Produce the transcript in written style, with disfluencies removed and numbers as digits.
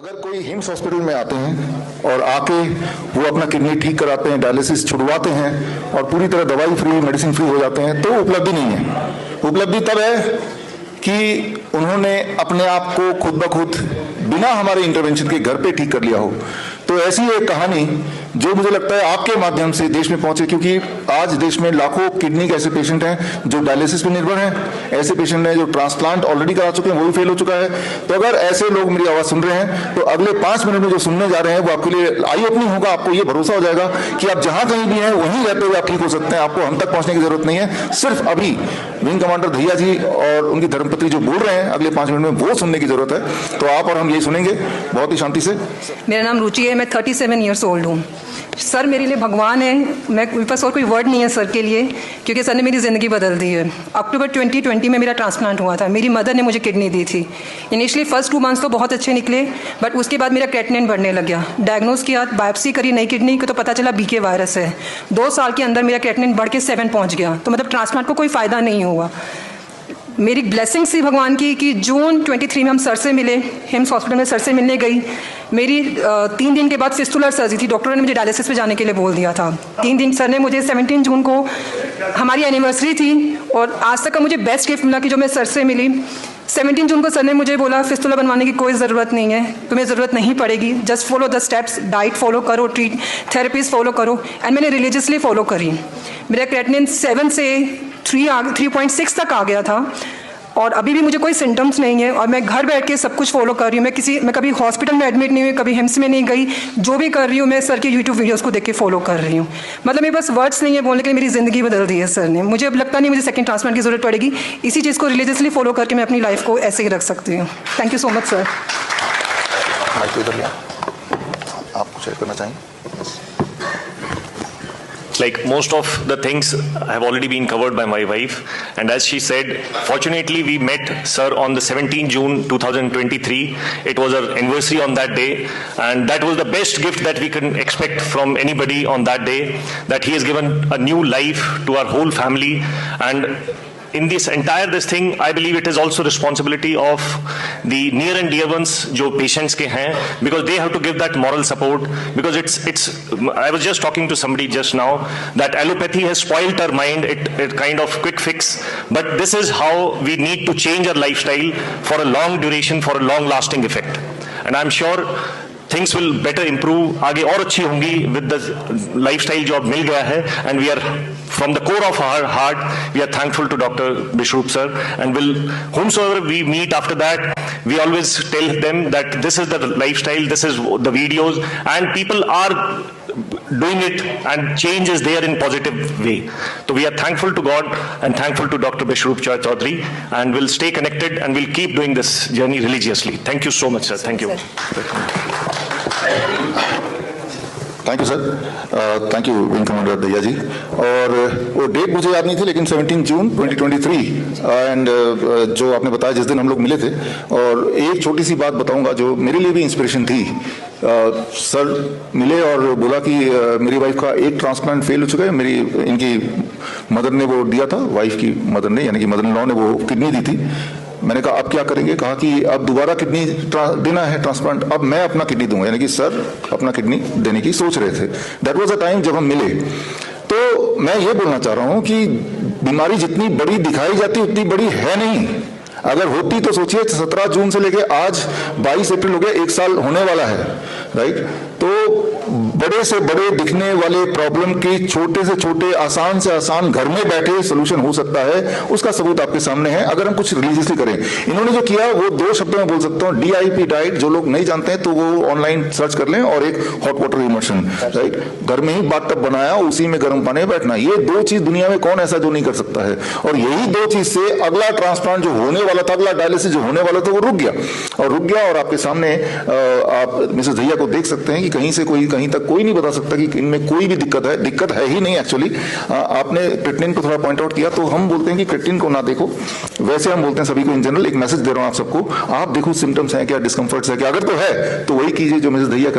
अगर कोई hymns hospital में आते हैं और आके वो अपना किडनी ठीक कराते हैं, डायलिसिस छुड़वाते हैं और पूरी तरह दवाई फ्री, मेडिसिन फ्री हो जाते हैं, तो उपलब्धि नहीं है। उपलब्धि तब है कि उन्होंने अपने आप को खुद ब खुद बिना हमारे इंटरवेंशन के घर पे ठीक कर लिया हो। तो ऐसी एक कहानी जो मुझे लगता है आपके माध्यम से देश में पहुंचे, क्योंकि आज देश में लाखों किडनी के ऐसे पेशेंट हैं जो डायलिसिस पर निर्भर हैं, ऐसे पेशेंट हैं जो ट्रांसप्लांट ऑलरेडी करा चुके हैं, वो भी फेल हो चुका है। तो अगर ऐसे लोग मेरी आवाज सुन रहे हैं तो अगले 5 मिनट में जो सुनने जा रहे हैं वो आपके लिए आई ओपनिंग होगा। आपको ये भरोसा हो जाएगा कि आप जहां कहीं भी हैं वहीं रहते हुए आप ठीक हो सकते हैं, आपको हम तक पहुंचने की जरूरत नहीं है। सिर्फ अभी विंग कमांडर दहिया जी और उनकी धर्मपत्नी जो बोल रहे हैं अगले 5 मिनट में, वो सुनने की जरूरत है। तो आप और हम यही सुनेंगे बहुत ही शांति से। मेरा नाम रुचि है, मैं 37 ईयर्स ओल्ड हूँ। सर मेरे लिए भगवान है, मेरे पास और कोई वर्ड नहीं है सर के लिए, क्योंकि सर ने मेरी ज़िंदगी बदल दी है। अक्टूबर 2020 में मेरा ट्रांसप्लांट हुआ था। मेरी मदर ने मुझे किडनी दी थी। इनिशियली फर्स्ट 2 मंथ्स तो बहुत अच्छे निकले, बट उसके बाद मेरा क्रेटिनिन बढ़ने लग गया। डायग्नोज किया, बायोप्सी करी नई किडनी को, तो पता चला बीके वायरस है। 2 साल के अंदर मेरा क्रेटिनिन बढ़ के 7 पहुँच गया। तो मतलब ट्रांसप्लांट को कोई फ़ायदा नहीं हुआ। मेरी ब्लेसिंग थी भगवान की कि जून 23 में हम सर से मिले, हिम्स हॉस्पिटल में सर से मिलने गई। मेरी 3 दिन के बाद फिस्टुलर सर्जरी थी, डॉक्टर ने मुझे डायलिसिस पे जाने के लिए बोल दिया था। 3 दिन सर ने मुझे 17 जून को हमारी एनिवर्सरी थी और आज तक का मुझे बेस्ट गिफ्ट मिला कि जो मैं सर से मिली। 17 जून को सर ने मुझे बोला फिस्टुला बनवाने की कोई ज़रूरत नहीं है, तुम्हें ज़रूरत नहीं पड़ेगी, just follow the steps, diet follow करो, थेरेपीज फॉलो करो। एंड मैंने रिलीजियसली फॉलो करी। मेरा क्रेटिनिन 7 से 3.6 तक आ गया था और अभी भी मुझे कोई सिम्टम्स नहीं है और मैं घर बैठ के सब कुछ फॉलो कर रही हूँ। मैं कभी हॉस्पिटल में एडमिट नहीं हुई, कभी हिम्स में नहीं गई। जो भी कर रही हूँ मैं सर के यूट्यूब वीडियोस को देख के फॉलो कर रही हूँ। मतलब मेरे पास वर्ड्स नहीं है बोलने के लिए, मेरी ज़िंदगी बदल दी है सर ने। मुझे अब लगता नहीं मुझे सेकंड ट्रांसप्लांट की ज़रूरत पड़ेगी। इसी चीज़ को रिलीजियसली फॉलो करके मैं अपनी लाइफ को ऐसे ही रख सकती हूँ। Thank you so much sir. आप कुछ शेयर करना चाहेंगे? Like most of the things have already been covered by my wife, and as she said, fortunately we met sir on the 17th June 2023. It was our anniversary on that day, and that was the best gift that we can expect from anybody on that day, that he has given a new life to our whole family. And in this thing, I believe it is also responsibility of the near and dear ones जो patients के हैं, because they have to give that moral support, because it's I was just talking to somebody just now that allopathy has spoiled our mind. It kind of quick fix, but this is how we need to change our lifestyle for a long duration, for a long lasting effect. And I'm sure things will better improve, आगे और अच्छी होंगी with the lifestyle जो अब मिल गया है। And we are from the core of our heart, we are thankful to Dr. Bishrup sir, and whomsoever we meet after that, we always tell them that this is the lifestyle, this is the videos, and people are doing it and change is there in positive way. So we are thankful to God and thankful to Dr. Bishrup Chaudhary, and we'll stay connected and we'll keep doing this journey religiously. Thank you so much sir. Thank you. Thank you sir. Thank you wing commander Dahiya ji. और वो date मुझे याद नहीं थी, लेकिन 17 जून 2023 and जो आपने बताया जिस दिन हम लोग मिले थे। और एक छोटी सी बात बताऊंगा जो मेरे लिए भी इंस्पिरेशन थी। सर मिले और बोला कि मेरी वाइफ का एक ट्रांसप्लांट फेल हो चुका है। इनकी मदर ने वो दिया था, वाइफ की मदर ने, यानी कि मदर इन लॉ ने वो किडनी दी थी। मैंने कहा अब क्या करेंगे? कहा कि अब दोबारा किडनी देना है ट्रांसप्लांट, अब मैं अपना किडनी दूंगा। यानी कि सर अपना किडनी देने की सोच रहे थे। दैट वाज अ टाइम जब हम मिले। तो मैं ये बोलना चाह रहा हूं कि बीमारी जितनी बड़ी दिखाई जाती उतनी बड़ी है नहीं। अगर होती तो सोचिए 17 जून से लेके आज 22 अप्रैल हो गया, 1 साल होने वाला है, राइट? तो बड़े से बड़े दिखने वाले प्रॉब्लम की छोटे से छोटे, आसान से आसान घर में बैठे सोल्यूशन हो सकता है। उसका सबूत आपके सामने है अगर हम कुछ रिलीजियसली करें। इन्होंने जो किया वो 2 शब्दों में बोल सकता हूँ, DIP डाइट। जो लोग नहीं जानते हैं तो वो ऑनलाइन सर्च कर लें, और एक हॉट वाटर इमर्शन, राइट? घर में ही बाथटब बनाया, उसी में गर्म पानी में बैठना। ये 2 चीज दुनिया में कौन ऐसा जो नहीं कर सकता है? और यही 2 चीज से अगला ट्रांसप्लांट जो होने वाला था, अगला डायलिसिस जो होने वाला था, वो रुक गया। और आपके सामने आप मिसेस दहिया को देख सकते हैं कि कहीं तक कोई नहीं बता सकता कि इनमें कोई भी दिक्कत है ही नहीं। एक्चुअली आपने क्रेटिनिन को थोड़ा पॉइंट आउट किया, तो हम बोलते हैं कि क्रेटिनिन को ना देखो। वैसे हम बोलते हैं सभी को इन जनरल, एक मैसेज दे रहा हूं आप सबको, आप देखो सिम्टम्स हैं क्या, डिस्कम्फर्ट्स है क्या। अगर तो है तो वही कीजिए जो मिसेस दहिया